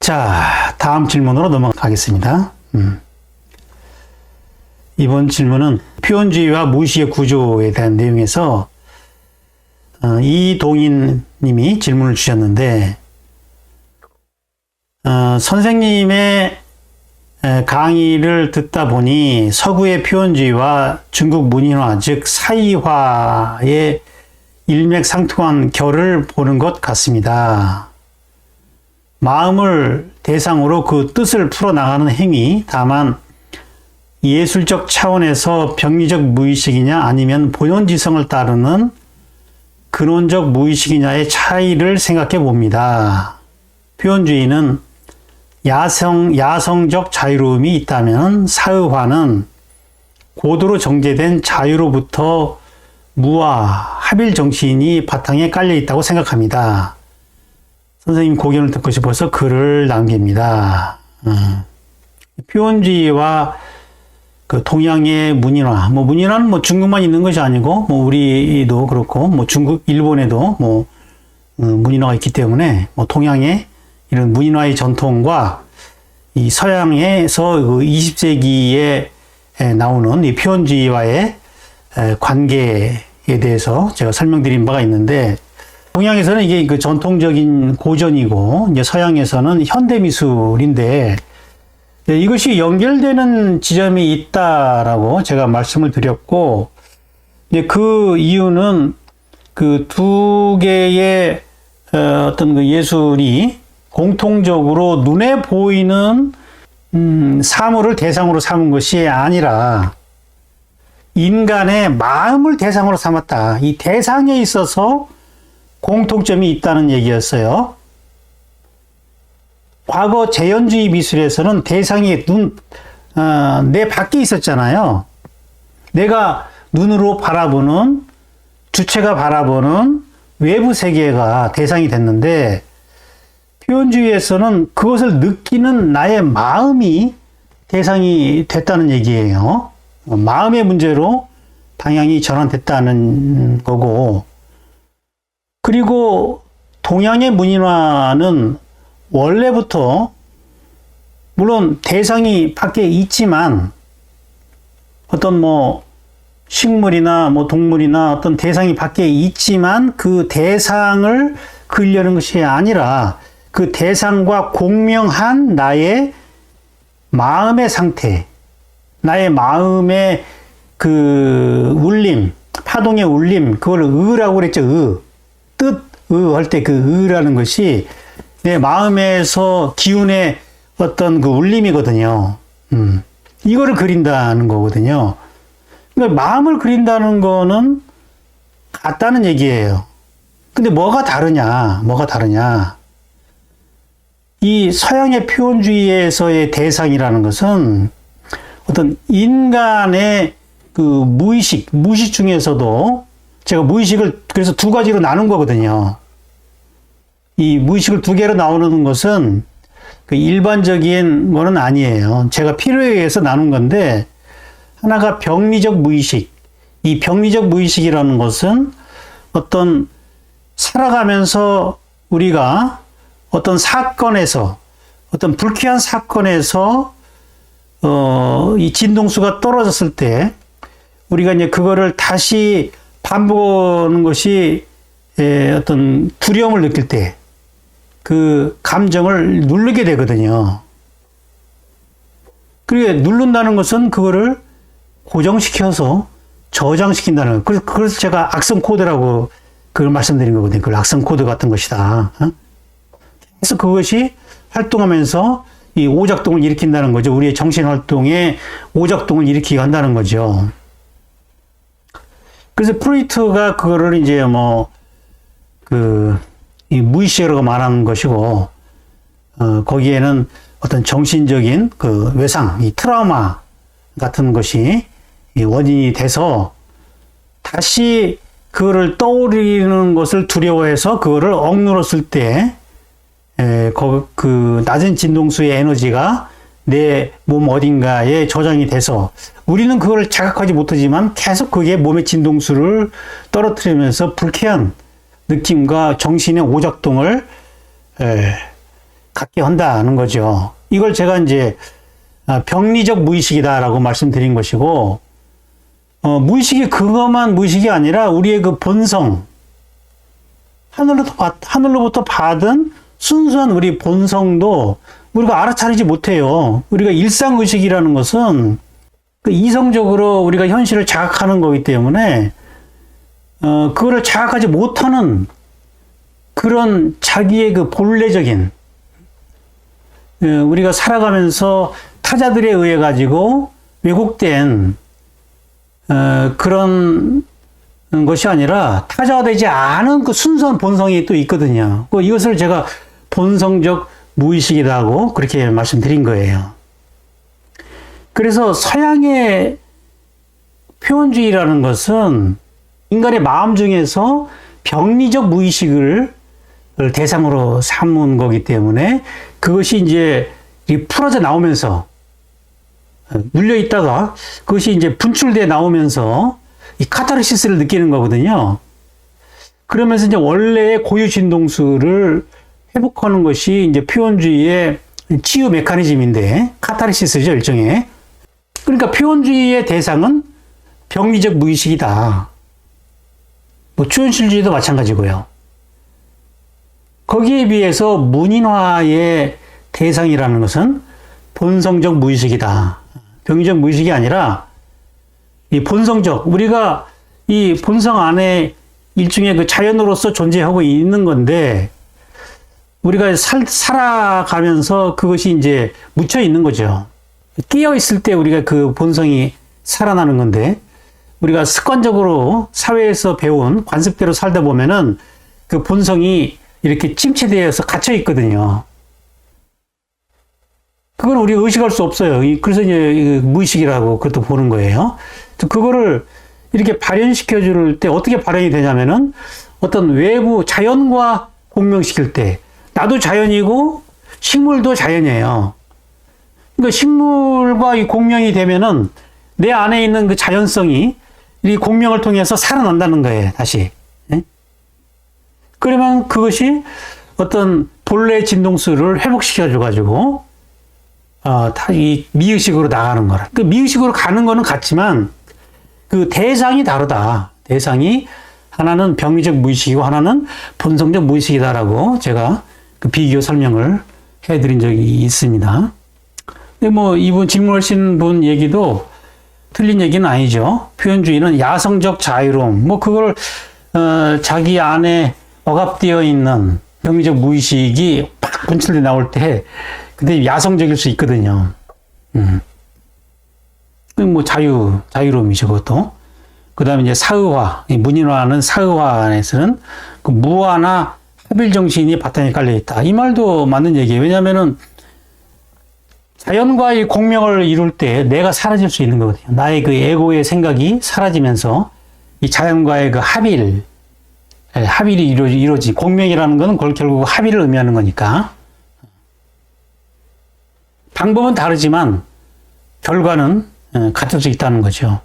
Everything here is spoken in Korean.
자, 다음 질문으로 넘어가겠습니다. 이번 질문은 표현주의와 무의식의 구조에 대한 내용에서 이동인 님이 질문을 주셨는데, 선생님의 강의를 듣다 보니 서구의 표현주의와 중국 문인화, 즉 사이화의 일맥상통한 결을 보는 것 같습니다. 마음을 대상으로 그 뜻을 풀어나가는 행위, 다만 예술적 차원에서 병리적 무의식이냐 아니면 본연지성을 따르는 근원적 무의식이냐의 차이를 생각해 봅니다. 표현주의는 야성적 자유로움이 있다면 사의화는 고도로 정제된 자유로부터 무아, 합일 정신이 바탕에 깔려 있다고 생각합니다. 선생님 고견을 듣고 싶어서 글을 남깁니다. 표현주의와 그 동양의 문인화, 문인화는 중국만 있는 것이 아니고, 우리도 그렇고, 중국, 일본에도 문인화가 있기 때문에, 동양의 이런 문인화의 전통과 이 서양에서 그 20세기에 나오는 이 표현주의와의 관계에 대해서 제가 설명드린 바가 있는데, 동양에서는 이게 그 전통적인 고전이고, 이제 서양에서는 현대미술인데, 이것이 연결되는 지점이 있다라고 제가 말씀을 드렸고, 그 이유는 그 두 개의 어떤 그 예술이 공통적으로 눈에 보이는 사물을 대상으로 삼은 것이 아니라 인간의 마음을 대상으로 삼았다. 이 대상에 있어서 공통점이 있다는 얘기였어요. 과거 재현주의 미술에서는 대상이 내 밖에 있었잖아요. 내가 눈으로 바라보는, 주체가 바라보는 외부 세계가 대상이 됐는데, 표현주의에서는 그것을 느끼는 나의 마음이 대상이 됐다는 얘기예요. 마음의 문제로 방향이 전환됐다는 거고, 그리고 동양의 문인화는 원래부터 물론 대상이 밖에 있지만 어떤 식물이나 동물이나 어떤 대상이 밖에 있지만 그 대상을 그리려는 것이 아니라 그 대상과 공명한 나의 마음의 상태, 나의 마음의 그 울림, 파동의 울림, 그걸 의라고 그랬죠. 할 때 그 의라는 것이 내 마음에서 기운의 어떤 그 울림이거든요. 이거를 그린다는 거거든요. 그러니까 마음을 그린다는 거는 같다는 얘기예요. 근데 뭐가 다르냐? 이 서양의 표현주의에서의 대상이라는 것은 어떤 인간의 그 무의식 중에서도 제가 무의식을 그래서 두 가지로 나눈 거거든요. 이 무의식을 두 개로 나누는 것은 그 일반적인 거는 아니에요. 제가 필요에 의해서 나눈 건데, 하나가 병리적 무의식. 이 병리적 무의식이라는 것은 어떤 살아가면서 우리가 어떤 사건에서, 어떤 불쾌한 사건에서 이 진동수가 떨어졌을 때 우리가 이제 그거를 다시 반복하는 것이 어떤 두려움을 느낄 때 그 감정을 누르게 되거든요. 그리고 누른다는 것은 그거를 고정시켜서 저장시킨다는 거예요. 그래서 제가 악성 코드라고 그걸 말씀드린 거거든요. 그걸 악성 코드 같은 것이다. 그래서 그것이 활동하면서 이 오작동을 일으킨다는 거죠. 우리의 정신활동에 오작동을 일으키게 한다는 거죠. 그래서 프로이트가 그거를 이제 이 무의식이라고 말하는 것이고, 거기에는 어떤 정신적인 그 외상, 이 트라우마 같은 것이 이 원인이 돼서 다시 그거를 떠올리는 것을 두려워해서 그거를 억눌렀을 때, 그 낮은 진동수의 에너지가 내 몸 어딘가에 저장이 돼서 우리는 그걸 자각하지 못하지만 계속 그게 몸의 진동수를 떨어뜨리면서 불쾌한 느낌과 정신의 오작동을 갖게 한다는 거죠. 이걸 제가 이제 병리적 무의식이다라고 말씀드린 것이고, 무의식이 그것만 무의식이 아니라 우리의 그 본성, 하늘로부터 받은 순수한 우리 본성도 우리가 알아차리지 못해요. 우리가 일상의식이라는 것은 그 이성적으로 우리가 현실을 자각하는 거기 때문에, 그거를 자각하지 못하는 그런 자기의 그 본래적인, 우리가 살아가면서 타자들에 의해 가지고 왜곡된 그런 것이 아니라 타자화되지 않은 그 순수한 본성이 또 있거든요. 이것을 제가 본성적 무의식이라고 그렇게 말씀드린 거예요. 그래서 서양의 표현주의라는 것은 인간의 마음 중에서 병리적 무의식을 대상으로 삼은 거기 때문에 그것이 이제 풀어져 나오면서 눌려 있다가 그것이 이제 분출돼 나오면서 이 카타르시스를 느끼는 거거든요. 그러면서 이제 원래의 고유 진동수를 회복하는 것이 이제 표현주의의 치유 메커니즘인데, 카타르시스죠, 일종의. 그러니까 표현주의의 대상은 병리적 무의식이다. 추현실주의도 마찬가지고요. 거기에 비해서 문인화의 대상이라는 것은 본성적 무의식이다. 병리적 무의식이 아니라 이 본성적, 우리가 이 본성 안에 일종의 그 자연으로서 존재하고 있는 건데, 우리가 살아가면서 그것이 이제 묻혀 있는 거죠. 끼어 있을 때 우리가 그 본성이 살아나는 건데, 우리가 습관적으로 사회에서 배운 관습대로 살다 보면은 그 본성이 이렇게 침체되어서 갇혀 있거든요. 그건 우리가 의식할 수 없어요. 그래서 이제 무의식이라고 그것도 보는 거예요. 그거를 이렇게 발현시켜 줄 때 어떻게 발현이 되냐면은 어떤 외부 자연과 공명시킬 때, 나도 자연이고 식물도 자연이에요. 그러니까 식물과 이 공명이 되면은 내 안에 있는 그 자연성이 이 공명을 통해서 살아난다는 거예요, 다시. 네? 그러면 그것이 어떤 본래 진동수를 회복시켜 줘가지고, 이 미의식으로 나가는 거라. 그 미의식으로 가는 거는 같지만, 그 대상이 다르다. 대상이 하나는 병리적 무의식이고 하나는 본성적 무의식이다라고 제가 그 비교 설명을 해드린 적이 있습니다. 근데 이분 질문하신 분 얘기도 틀린 얘기는 아니죠. 표현주의는 야성적 자유로움, 그걸 자기 안에 억압되어 있는 병리적 무의식이 팍 분출돼 나올 때 근데 야성적일 수 있거든요. 자유로움이죠, 그것도. 그 다음에 이제 사의화, 문인화는 사의화 안에서는 그 무화나 합일 정신이 바탕에 깔려 있다. 이 말도 맞는 얘기예요. 왜냐면은 자연과의 공명을 이룰 때 내가 사라질 수 있는 거거든요. 나의 그 에고의 생각이 사라지면서 이 자연과의 그 합일이 이루어지, 공명이라는 건 그걸 결국 합일을 의미하는 거니까. 방법은 다르지만 결과는 같을 수 있다는 거죠.